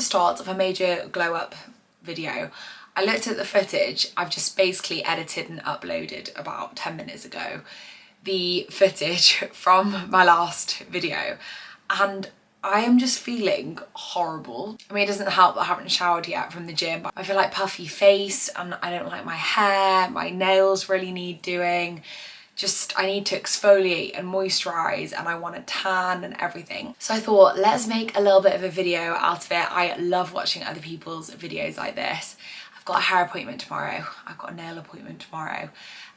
start of a major glow up video. I looked at the footage. I've just basically edited and uploaded about 10 minutes ago the footage from my last video, and I am just feeling horrible. I mean, it doesn't help that I haven't showered yet from the gym, but I feel like puffy face and I don't like my hair. My nails really need doing. Just, I need to exfoliate and moisturize, and I want a tan and everything. So I thought, let's make a little bit of a video out of it. I love watching other people's videos like this. I've got a hair appointment tomorrow. I've got a nail appointment tomorrow.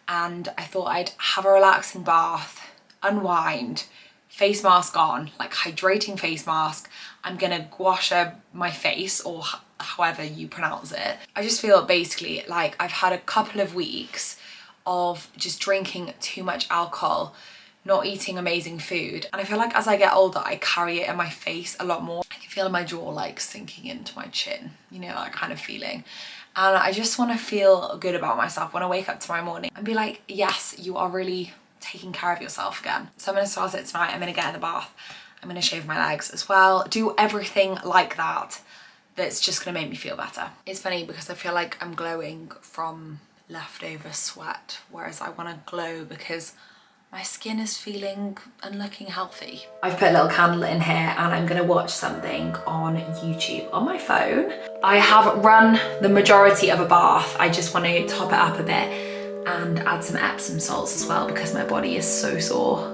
And I thought I'd have a relaxing bath, unwind, face mask on, like hydrating face mask. I'm gonna gua sha my face, or however you pronounce it. I just feel basically like I've had a couple of weeks of just drinking too much alcohol, not eating amazing food. And I feel like as I get older, I carry it in my face a lot more. I can feel my jaw like sinking into my chin, you know, that kind of feeling. And I just want to feel good about myself when I wake up tomorrow morning and be like, yes, you are really taking care of yourself again. So I'm going to start it tonight. I'm going to get in the bath. I'm going to shave my legs as well. Do everything like that that's just going to make me feel better. It's funny because I feel like I'm glowing from leftover sweat, whereas I want to glow because my skin is feeling and looking healthy. I've put a little candle in here and I'm gonna watch something on YouTube on my phone. I have run the majority of a bath. I just want to top it up a bit and add some Epsom salts as well because my body is so sore.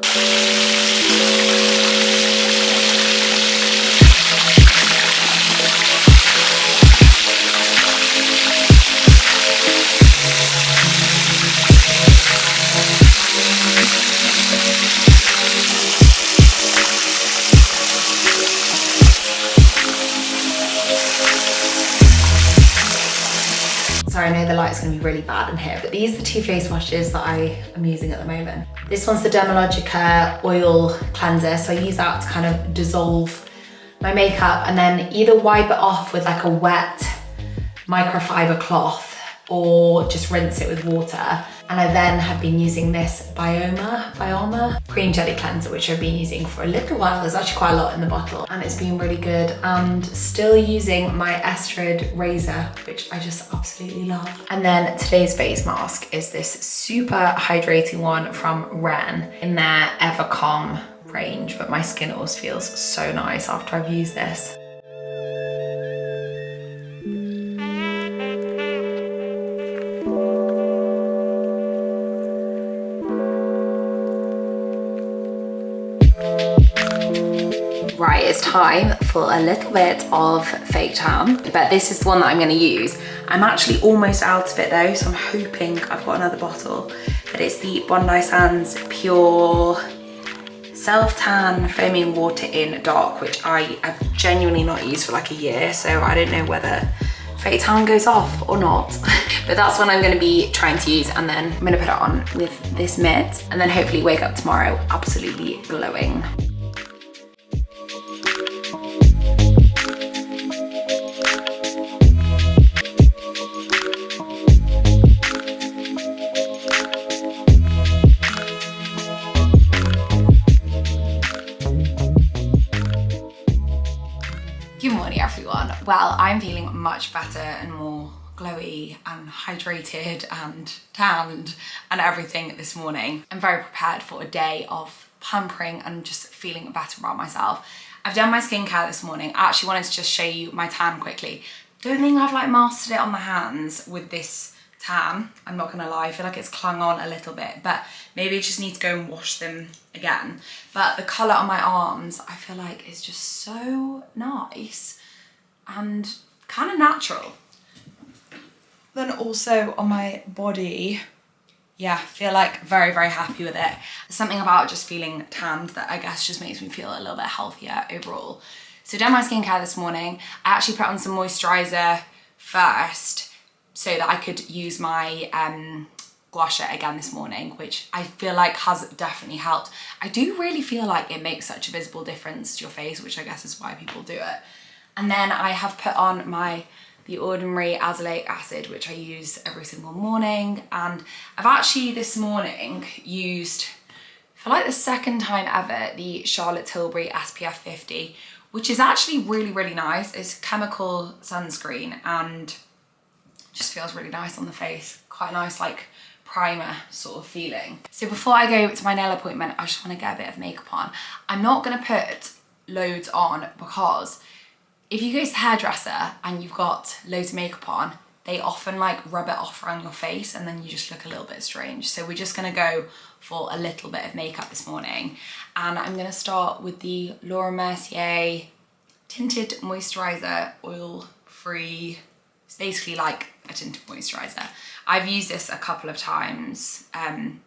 Sorry, I know the light's gonna be really bad in here, but these are the two face washes that I am using at the moment. This one's the Dermalogica oil cleanser, so I use that to kind of dissolve my makeup and then either wipe it off with like a wet microfiber cloth or just rinse it with water. And I then have been using this Bioma cream jelly cleanser, which I've been using for a little while. There's actually quite a lot in the bottle and it's been really good. And still using my Estrid razor, which I just absolutely love. And then today's face mask is this super hydrating one from Ren in their Evercalm range, but my skin always feels so nice after I've used this. Right, it's time for a little bit of fake tan, but this is the one that I'm going to use. I'm actually almost out of it though, so I'm hoping I've got another bottle. But it's the Bondi Sands Pure Self Tan Foaming Water in Dark, which I have genuinely not used for like a year, so I don't know whether fake tan goes off or not. But that's what I'm going to be trying to use, and then I'm going to put it on with this mitt, and then hopefully wake up tomorrow absolutely glowing. Good morning everyone. Well, I'm feeling much better and more glowy and hydrated and tanned and everything this morning. I'm very prepared for a day of pampering and just feeling better about myself. I've done my skincare this morning. I actually wanted to just show you my tan quickly. Don't think I've like mastered it on the hands with this tan. I'm not gonna lie, I feel like it's clung on a little bit, but maybe I just need to go and wash them again. But the colour on my arms, I feel like is just so nice and kind of natural. Then also on my body, yeah, feel like very, very happy with it. There's something about just feeling tanned that I guess just makes me feel a little bit healthier overall. So done my skincare this morning. I actually put on some moisturiser first so that I could use my gua sha again this morning, which I feel like has definitely helped. I do really feel like it makes such a visible difference to your face, which I guess is why people do it. And then I have put on the Ordinary Azelaic Acid, which I use every single morning. And I've actually this morning used, for like the second time ever, the Charlotte Tilbury SPF 50, which is actually really, really nice. It's chemical sunscreen and just feels really nice on the face. Quite a nice like primer sort of feeling. So before I go to my nail appointment, I just want to get a bit of makeup on. I'm not going to put loads on because if you go to the hairdresser and you've got loads of makeup on, they often like rub it off around your face and then you just look a little bit strange. So we're just going to go for a little bit of makeup this morning. And I'm going to start with the Laura Mercier Tinted Moisturiser Oil Free. It's basically like a tinted moisturiser. I've used this a couple of times. I'm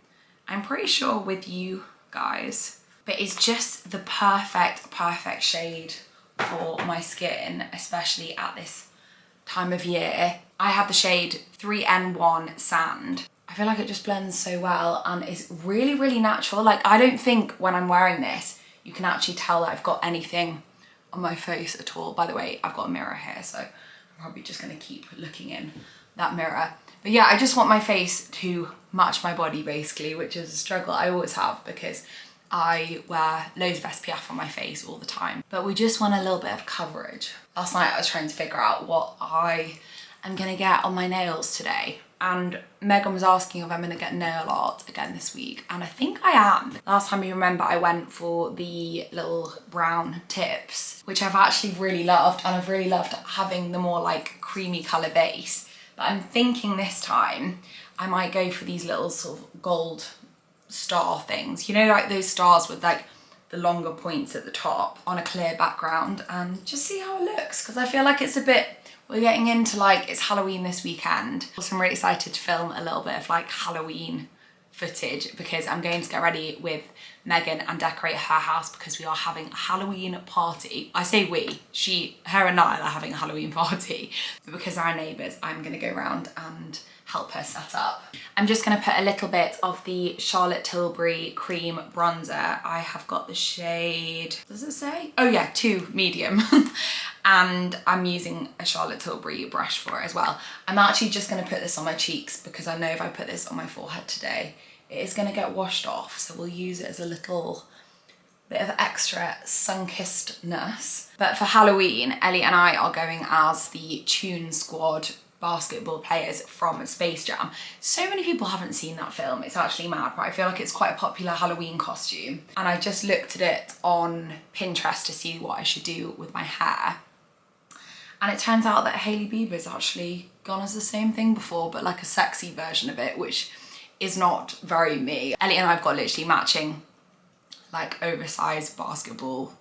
pretty sure with you guys, but it's just the perfect shade for my skin, especially at this time of year. I have the shade 3N1 Sand. I feel like it just blends so well and it's really, really natural. Like I don't think when I'm wearing this, you can actually tell that I've got anything on my face at all. By the way, I've got a mirror here, so I'm probably just gonna keep looking in that mirror. But yeah, I just want my face to match my body basically, which is a struggle I always have because I wear loads of SPF on my face all the time. But we just want a little bit of coverage. Last night I was trying to figure out what I am gonna get on my nails today. And Megan was asking if I'm gonna get nail art again this week, and I think I am. Last time you remember I went for the little brown tips, which I've actually really loved, and I've really loved having the more like creamy colour base. But I'm thinking this time I might go for these little sort of gold star things, you know, like those stars with like the longer points at the top on a clear background, and just see how it looks, because I feel like it's a bit, we're getting into like, it's Halloween this weekend. Also I'm really excited to film a little bit of like Halloween footage because I'm going to get ready with Megan and decorate her house because we are having a Halloween party. I say we, her and Niall are having a Halloween party, but because our neighbours, I'm gonna go around and help her set up. I'm just gonna put a little bit of the Charlotte Tilbury cream bronzer. I have got the shade, does it say? Oh yeah, 2 medium. And I'm using a Charlotte Tilbury brush for it as well. I'm actually just gonna put this on my cheeks because I know if I put this on my forehead today, it is gonna get washed off. So we'll use it as a little bit of extra sun-kissedness. But for Halloween, Ellie and I are going as the Tune Squad basketball players from Space Jam. So many people haven't seen that film, it's actually mad, but I feel like it's quite a popular Halloween costume. And I just looked at it on Pinterest to see what I should do with my hair. And it turns out that Hailey Bieber's actually gone as the same thing before, but like a sexy version of it, which is not very me. Ellie and I've got literally matching like oversized basketball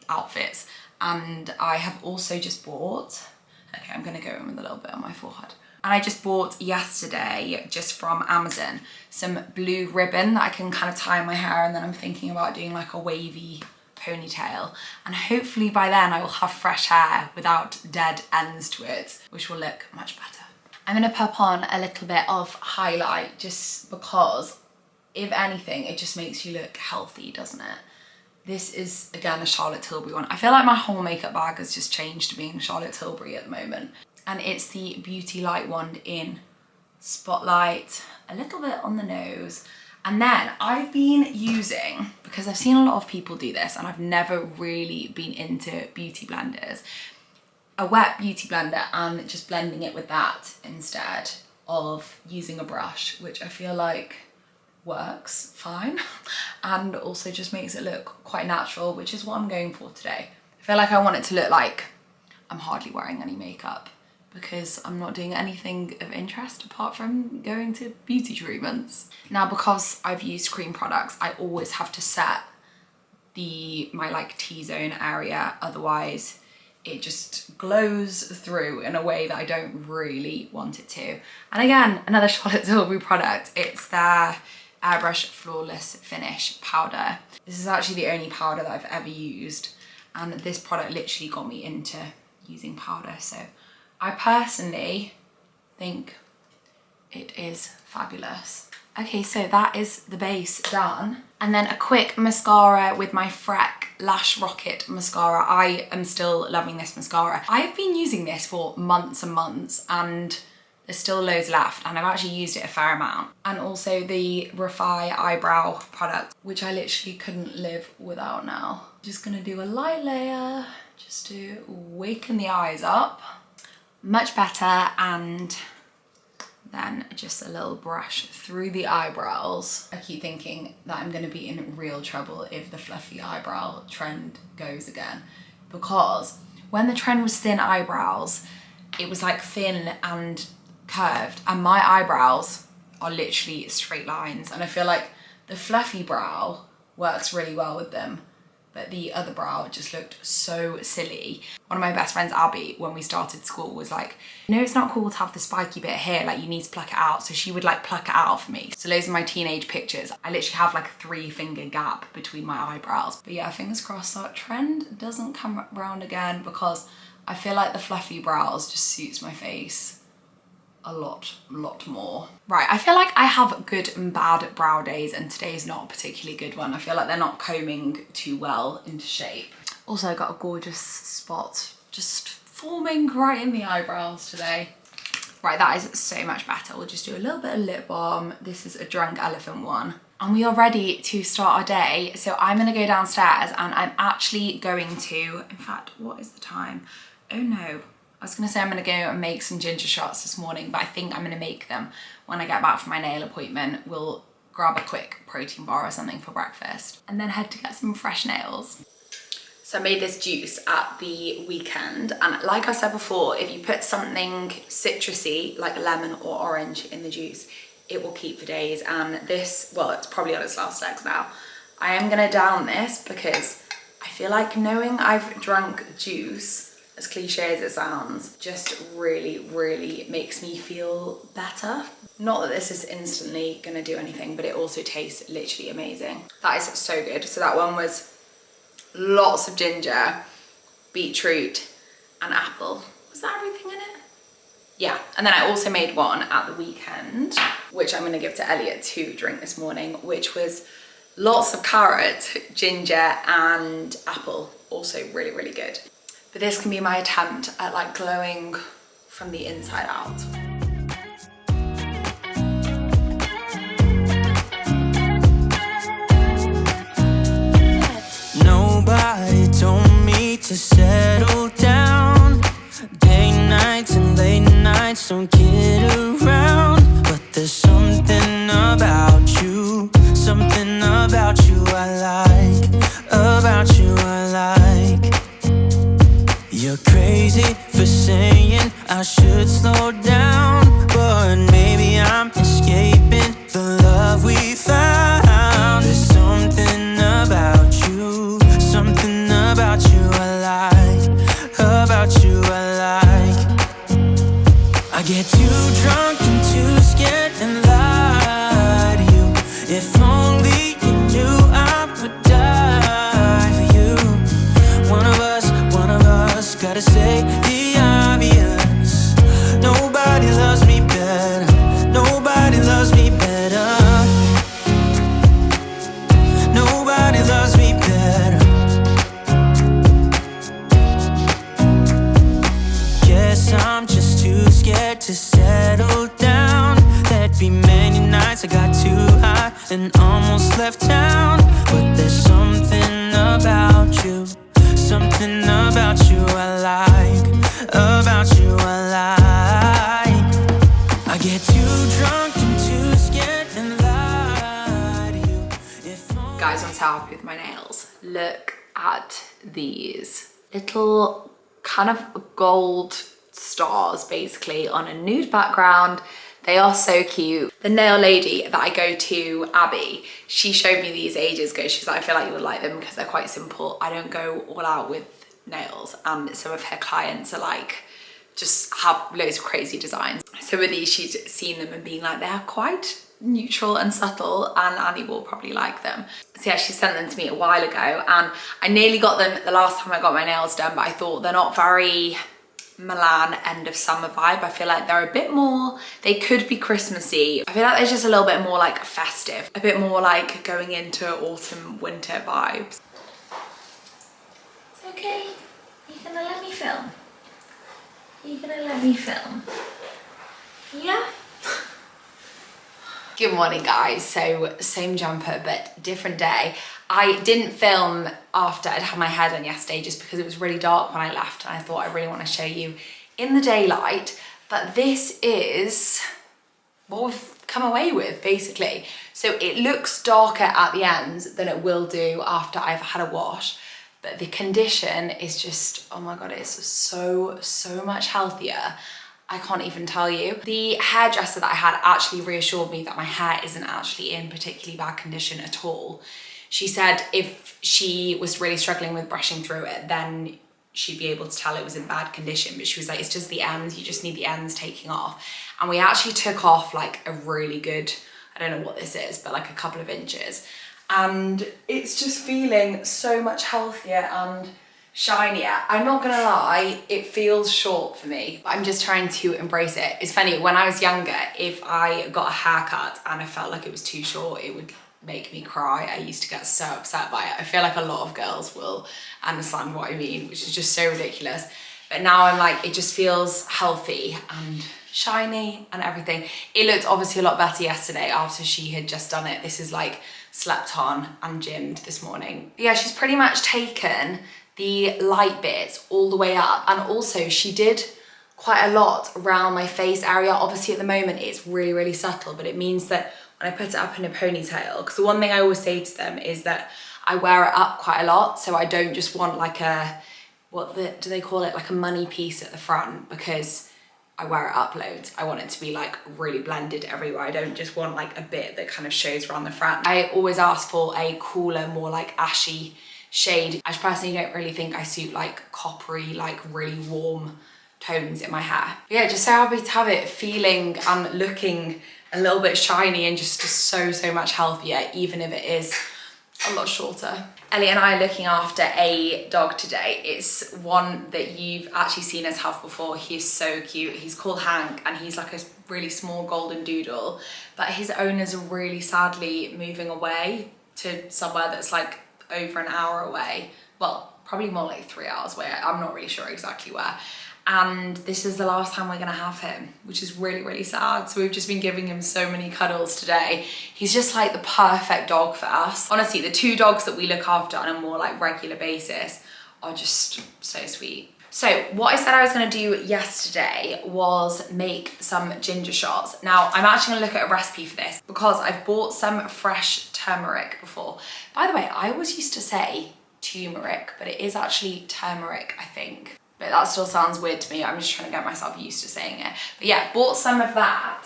outfits. And I have also just bought, okay, I'm gonna go in with a little bit on my forehead. And I just bought yesterday, just from Amazon, some blue ribbon that I can kind of tie in my hair, and then I'm thinking about doing like a wavy ponytail. And hopefully by then I will have fresh hair without dead ends to it, which will look much better. I'm gonna pop on a little bit of highlight just because, if anything, it just makes you look healthy, doesn't it? This is, again, a Charlotte Tilbury one. I feel like my whole makeup bag has just changed to being Charlotte Tilbury at the moment. And it's the Beauty Light Wand in Spotlight, a little bit on the nose. And then I've been using, because I've seen a lot of people do this and I've never really been into beauty blenders, a wet beauty blender and just blending it with that instead of using a brush, which I feel like works fine and also just makes it look quite natural, which is what I'm going for today. I feel like I want it to look like I'm hardly wearing any makeup because I'm not doing anything of interest apart from going to beauty treatments. Now, because I've used cream products, I always have to set my like T-zone area, otherwise it just glows through in a way that I don't really want it to. And again, another Charlotte Tilbury product, it's their Airbrush Flawless Finish powder. This is actually the only powder that I've ever used, and this product literally got me into using powder, so I personally think it is fabulous. Okay, so that is the base done. And then a quick mascara with my Freck Lash Rocket mascara. I am still loving this mascara. I've been using this for months and months, and there's still loads left, and I've actually used it a fair amount. And also the Refi eyebrow product, which I literally couldn't live without now. Just gonna do a light layer just to waken the eyes up. Much better. And then just a little brush through the eyebrows. I keep thinking that I'm gonna be in real trouble if the fluffy eyebrow trend goes again, because when the trend was thin eyebrows, it was like thin and curved, and my eyebrows are literally straight lines, and I feel like the fluffy brow works really well with them, but the other brow just looked so silly. One of my best friends, Abby, when we started school was like, you know, it's not cool to have the spiky bit here, like you need to pluck it out. So she would like pluck it out for me. So those are my teenage pictures. I literally have like a 3-finger gap between my eyebrows. But yeah, fingers crossed that trend doesn't come around again, because I feel like the fluffy brows just suits my face a lot more. Right, I feel like I have good and bad brow days, and today's not a particularly good one. I feel like they're not combing too well into shape. Also, I got a gorgeous spot just forming right in the eyebrows today. Right, that is so much better. We'll just do a little bit of lip balm. This is a Drunk Elephant one. And we are ready to start our day. So I'm gonna go downstairs, and I'm actually going to, in fact, what is the time? Oh no. I was gonna say I'm gonna go and make some ginger shots this morning, but I think I'm gonna make them when I get back from my nail appointment. We'll grab a quick protein bar or something for breakfast and then head to get some fresh nails. So I made this juice at the weekend, and like I said before, if you put something citrusy like lemon or orange in the juice, it will keep for days. And this, well, it's probably on its last legs now. I am gonna down this because I feel like knowing I've drunk juice, as cliche as it sounds, just really makes me feel better. Not that this is instantly gonna do anything, but it also tastes literally amazing. That is so good. So that one was lots of ginger, beetroot, and apple. Was that everything in it? Yeah, and then I also made one at the weekend, which I'm gonna give to Elliot to drink this morning, which was lots of carrot, ginger, and apple. Also really good. But this can be my attempt at like glowing from the inside out. Nobody told me to settle down. Day nights and late nights don't get around. But there's something about you I like, about you I like. You're crazy for saying I should slow down, but maybe I'm escaping the love we found. There's something about you I like, about you I like. I get too drunk and too scared and lie to you. If only you knew I would die for you. One of us gotta say the obvious. Nobody loves me better. Nobody loves me better. Nobody loves me better. Guess I'm just too scared to settle down. There'd be many nights I got too high and almost left town. But there's something about you I like, about you I like. I get too drunk and too scared and lie to you. Guys, I'm so happy with my nails. Look at these little kind of gold stars basically on a nude background. They are so cute. The nail lady that I go to, Abby, she showed me these ages ago. She was like, I feel like you would like them because they're quite simple. I don't go all out with nails, and some of her clients are like, just have loads of crazy designs. So with these, she's seen them and been like, they're quite neutral and subtle, and Annie will probably like them. So yeah, she sent them to me a while ago, and I nearly got them the last time I got my nails done, but I thought they're not very Milan end of summer vibe. I feel like they're a bit more, they could be Christmassy. I feel like they're just a little bit more like festive, a bit more like going into autumn winter vibes. It's okay, you're gonna let me film? You're gonna let me film? Yeah? Good morning, guys. So same jumper but different day. I didn't film after I'd had my hair done yesterday just because it was really dark when I left, and I thought I really want to show you in the daylight. But this is what we've come away with, basically. So it looks darker at the ends than it will do after I've had a wash, but the condition is just, oh my god, it's so much healthier. I can't even tell you. The hairdresser that I had actually reassured me that my hair isn't actually in particularly bad condition at all. She said if she was really struggling with brushing through it, then she'd be able to tell it was in bad condition, but she was like, it's just the ends, you just need the ends taking off. And we actually took off like a really good, I don't know what this is, but like a couple of inches. And it's just feeling so much healthier and shinier. I'm not gonna lie, it feels short for me, but I'm just trying to embrace it. It's funny, when I was younger, if I got a haircut and I felt like it was too short, it would make me cry. I used to get so upset by it. I feel like a lot of girls will understand what I mean, which is just so ridiculous. But now I'm like, it just feels healthy and shiny and everything. It looked obviously a lot better yesterday after she had just done it. This is like slept on and gymmed this morning. But yeah, she's pretty much taken the light bits all the way up, and also she did quite a lot around my face area. Obviously at the moment it's really subtle, but it means that when I put it up in a ponytail, because the one thing I always say to them is that I wear it up quite a lot, so I don't just want like a, do they call it, like a money piece at the front, because I wear it up loads. I want it to be like really blended everywhere. I don't just want like a bit that kind of shows around the front. I always ask for a cooler, more like ashy shade. I personally don't really think I suit like coppery, like really warm tones in my hair. But yeah, just so happy to have it feeling and looking a little bit shiny and just so much healthier, even if it is a lot shorter. Ellie and I are looking after a dog today. It's one that you've actually seen us have before. He's so cute. He's called Hank, and he's like a really small golden doodle, but his owners are really sadly moving away to somewhere that's like over an hour away. Well, probably more like 3 hours away. I'm not really sure exactly where. And this is the last time we're gonna have him, which is really sad. So we've just been giving him so many cuddles today. He's just like the perfect dog for us. Honestly, the two dogs that we look after on a more like regular basis are just so sweet. So what I said I was gonna do yesterday was make some ginger shots. Now, I'm actually gonna look at a recipe for this because I've bought some fresh turmeric before. By the way, I always used to say turmeric, but it is actually turmeric, I think. But that still sounds weird to me. I'm just trying to get myself used to saying it. But yeah, bought some of that.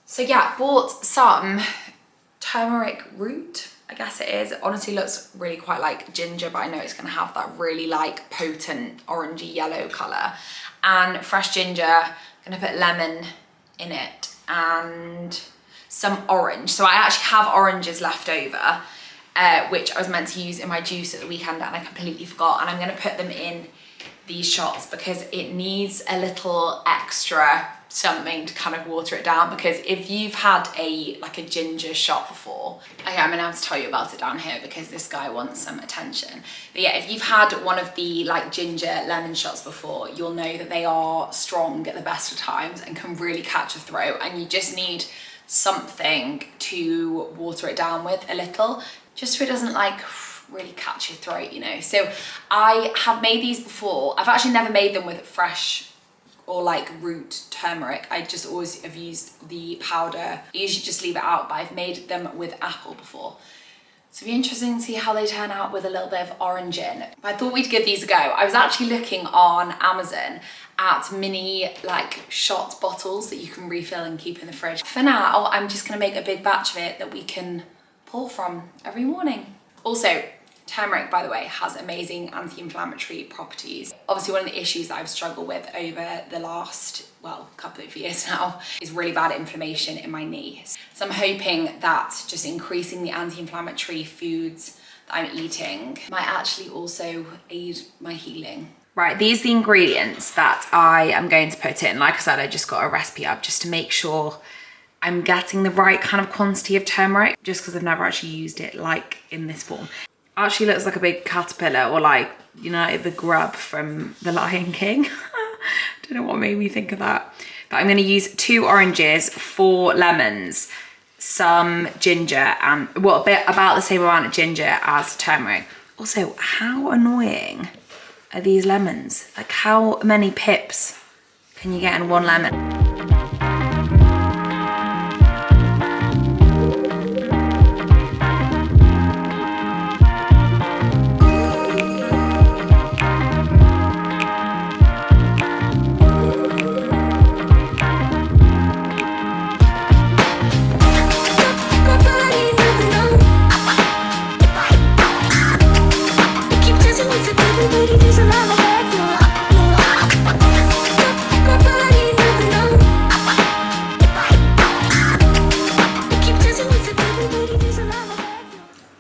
So yeah, bought some turmeric root, I guess it is. It honestly looks really quite like ginger, but I know it's gonna have that really like potent orangey yellow color. And fresh ginger, gonna put lemon in it and some orange. So I actually have oranges left over, which I was meant to use in my juice at the weekend and I completely forgot, and I'm gonna put them in these shots because it needs a little extra something to kind of water it down, because if you've had a ginger shot before, okay, I'm gonna have to tell you about it down here because this guy wants some attention. But yeah, if you've had one of the like ginger lemon shots before, you'll know that they are strong at the best of times and can really catch a throat, and you just need something to water it down with a little, just so it doesn't like really catch your throat, you know. So I have made these before. I've actually never made them with fresh or like root turmeric. I just always have used the powder. I usually just leave it out, but I've made them with apple before. So it'll be interesting to see how they turn out with a little bit of orange in. But I thought we'd give these a go. I was actually looking on Amazon at mini like shot bottles that you can refill and keep in the fridge. For now, I'm just gonna make a big batch of it that we can pull from every morning. Also, turmeric, by the way, has amazing anti-inflammatory properties. Obviously, one of the issues that I've struggled with over the last, well, couple of years now is really bad inflammation in my knees. So I'm hoping that just increasing the anti-inflammatory foods that I'm eating might actually also aid my healing. Right, these are the ingredients that I am going to put in. Like I said, I just got a recipe up just to make sure I'm getting the right kind of quantity of turmeric, just because I've never actually used it like in this form. Actually looks like a big caterpillar, or like, you know, the grub from The Lion King. Don't know what made me think of that. But I'm gonna use 2 oranges, 4 lemons, some ginger, and well, about the same amount of ginger as turmeric. Also, how annoying are these lemons? Like, how many pips can you get in 1 lemon?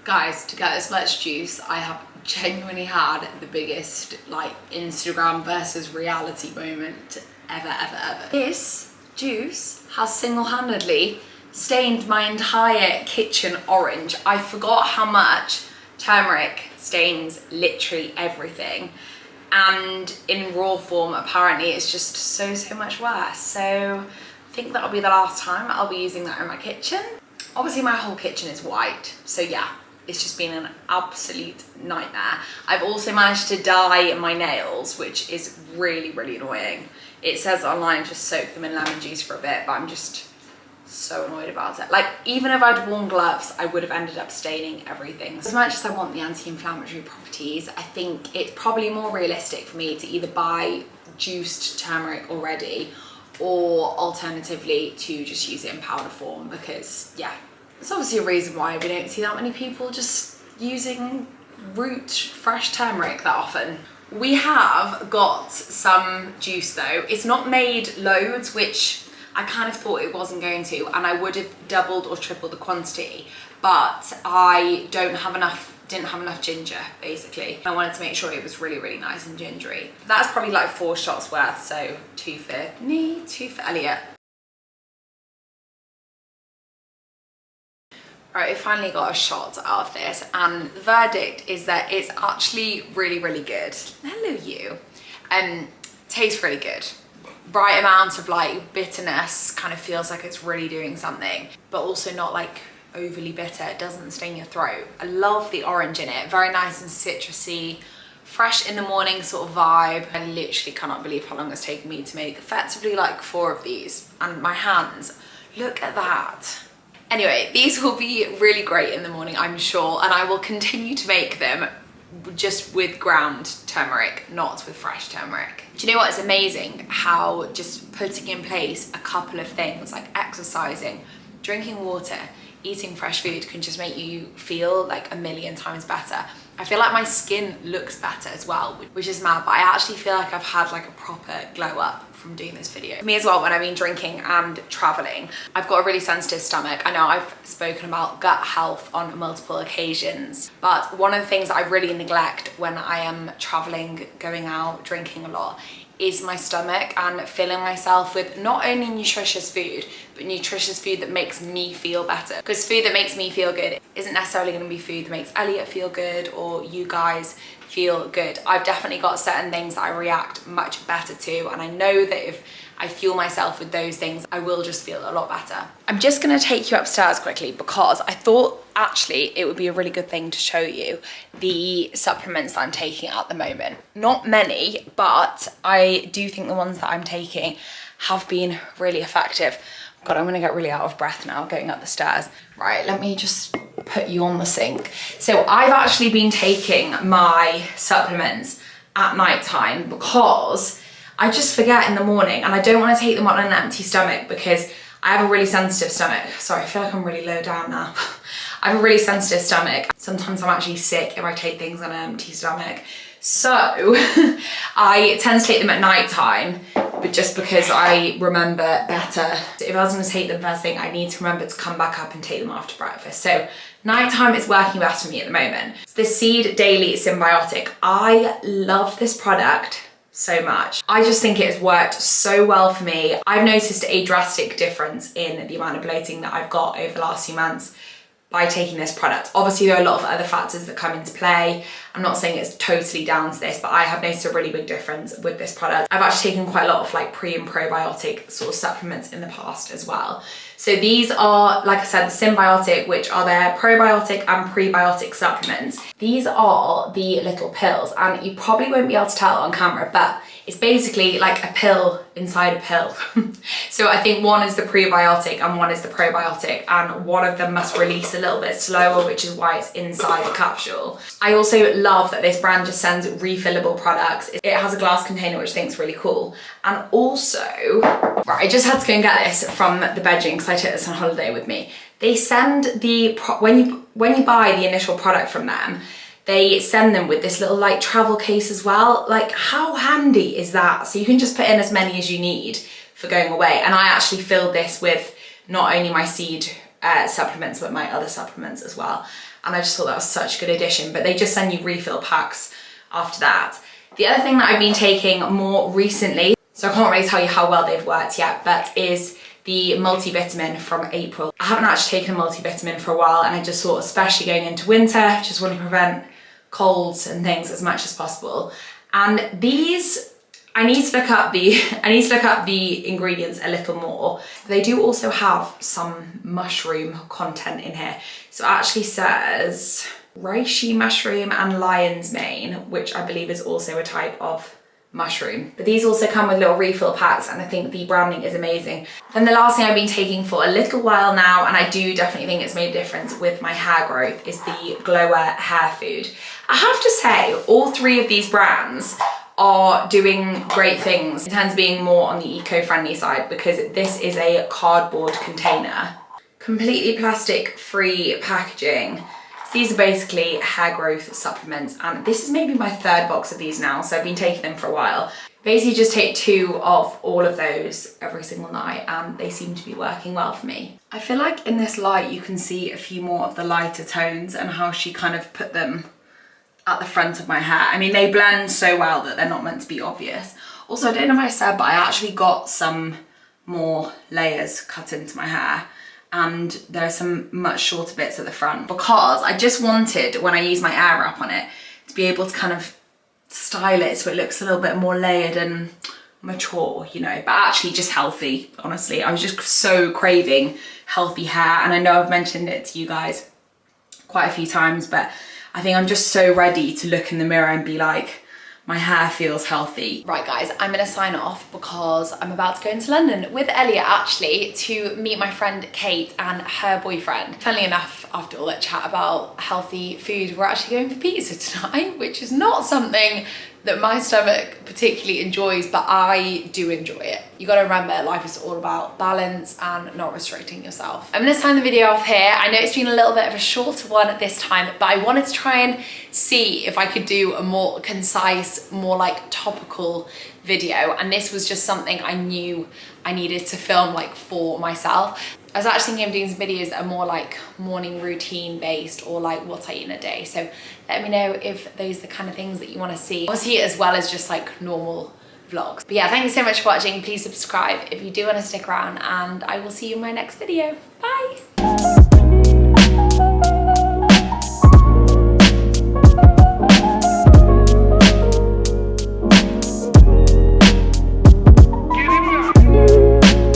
Guys, to get this much juice, I have genuinely had the biggest like Instagram versus reality moment ever. This juice has single-handedly stained my entire kitchen orange. I forgot how much turmeric stains literally everything, and in raw form apparently it's just so much worse. So I think that'll be the last time I'll be using that in my kitchen. Obviously my whole kitchen is white, so yeah, it's just been an absolute nightmare. I've also managed to dye my nails, which is really annoying. It says online just soak them in lemon juice for a bit, but I'm just so annoyed about it. Like, even if I'd worn gloves, I would have ended up staining everything. As much as I want the anti-inflammatory properties, I think it's probably more realistic for me to either buy juiced turmeric already, or alternatively to just use it in powder form, because yeah, there's obviously a reason why we don't see that many people just using root fresh turmeric that often. We have got some juice though. It's not made loads, which I kind of thought it wasn't going to, and I would have doubled or tripled the quantity, but I didn't have enough ginger, basically. I wanted to make sure it was really nice and gingery. That's probably like 4 shots worth, so 2 for me, 2 for Elliot. Right, I finally got a shot out of this, and the verdict is that it's actually really good. Hello, you. Tastes really good. Right amount of like bitterness, kind of feels like it's really doing something, but also not like overly bitter. It doesn't sting your throat. I love the orange in it, very nice and citrusy, fresh in the morning sort of vibe. I literally cannot believe how long it's taken me to make effectively like 4 of these, and my hands, look at that. Anyway, these will be really great in the morning, I'm sure, and I will continue to make them just with ground turmeric, not with fresh turmeric. Do you know what? It's amazing how just putting in place a couple of things like exercising, drinking water, eating fresh food can just make you feel like a million times better. I feel like my skin looks better as well, which is mad, but I actually feel like I've had like a proper glow up from doing this video. For me as well, when I've been drinking and traveling, I've got a really sensitive stomach. I know I've spoken about gut health on multiple occasions, but one of the things I really neglect when I am traveling, going out, drinking a lot, is my stomach, and filling myself with not only nutritious food, but nutritious food that makes me feel better. Because food that makes me feel good isn't necessarily going to be food that makes Elliot feel good or you guys feel good. I've definitely got certain things that I react much better to, and I know that if I fuel myself with those things, I will just feel a lot better. I'm just gonna take you upstairs quickly because I thought actually it would be a really good thing to show you the supplements that I'm taking at the moment. Not many, but I do think the ones that I'm taking have been really effective. God, I'm gonna get really out of breath now going up the stairs. Right, let me just put you on the sink. So I've actually been taking my supplements at night time because I just forget in the morning, and I don't want to take them on an empty stomach because I have a really sensitive stomach. Sorry, I feel like I'm really low down now. I have a really sensitive stomach. Sometimes I'm actually sick if I take things on an empty stomach. So I tend to take them at night time, but just because I remember better. If I was going to take them first thing, I need to remember to come back up and take them after breakfast. So nighttime is working best for me at the moment. It's the Seed Daily Symbiotic. I love this product so much. I just think it has worked so well for me. I've noticed a drastic difference in the amount of bloating that I've got over the last few months. by taking this product. Obviously there are a lot of other factors that come into play. I'm not saying it's totally down to this, but I have noticed a really big difference with this product. I've actually taken quite a lot of like pre and probiotic sort of supplements in the past as well. So these are, like I said, the Symbiotic, which are their probiotic and prebiotic supplements. These are the little pills, and you probably won't be able to tell on camera, but it's basically like a pill inside a pill. So I think one is the prebiotic and one is the probiotic, and one of them must release a little bit slower, which is why it's inside the capsule. I also love that this brand just sends refillable products. It has a glass container, which I think is really cool. And also, right, I just had to go and get this from the bedroom because I took this on holiday with me. They send when you buy the initial product from them, they send them with this little like travel case as well. Like, how handy is that? So you can just put in as many as you need for going away. And I actually filled this with not only my seed supplements, but my other supplements as well. And I just thought that was such a good addition. But they just send you refill packs after that. The other thing that I've been taking more recently, so I can't really tell you how well they've worked yet, but is the multivitamin from April. I haven't actually taken a multivitamin for a while, and I just thought, especially going into winter, just want to prevent colds and things as much as possible. And these, I need to look up the ingredients a little more. They do also have some mushroom content in here. So it actually says reishi mushroom and lion's mane, which I believe is also a type of mushroom. But these also come with little refill packs, and I think the branding is amazing. Then the last thing I've been taking for a little while now, and I do definitely think it's made a difference with my hair growth, is the Glower hair food. I have to say, all three of these brands are doing great things in terms of being more on the eco-friendly side, because this is a cardboard container, completely plastic free packaging. These are basically hair growth supplements, and this is maybe my third box of these now, so I've been taking them for a while. Basically just take 2 of all of those every single night, and they seem to be working well for me. I feel like in this light you can see a few more of the lighter tones and how she kind of put them at the front of my hair. I mean, they blend so well that they're not meant to be obvious. Also, I don't know if I said, but I actually got some more layers cut into my hair, and there are some much shorter bits at the front, because I just wanted, when I use my air wrap on it, to be able to kind of style it so it looks a little bit more layered and mature, you know, but actually just healthy. Honestly, I was just so craving healthy hair, and I know I've mentioned it to you guys quite a few times, but I think I'm just so ready to look in the mirror and be like, my hair feels healthy. Right guys, I'm gonna sign off because I'm about to go into London with Elliot, actually, to meet my friend Kate and her boyfriend. Funnily enough, after all that chat about healthy food, we're actually going for pizza tonight, which is not something that my stomach particularly enjoys, but I do enjoy it. You gotta remember, life is all about balance and not restricting yourself. I'm gonna sign the video off here. I know it's been a little bit of a shorter one at this time, but I wanted to try and see if I could do a more concise, more like topical video. And this was just something I knew I needed to film like for myself. I was actually thinking of doing some videos that are more like morning routine based, or like what I eat in a day. So let me know if those are the kind of things that you want to see. Obviously, as well as just like normal vlogs. But yeah, thank you so much for watching. Please subscribe if you do want to stick around, and I will see you in my next video. Bye.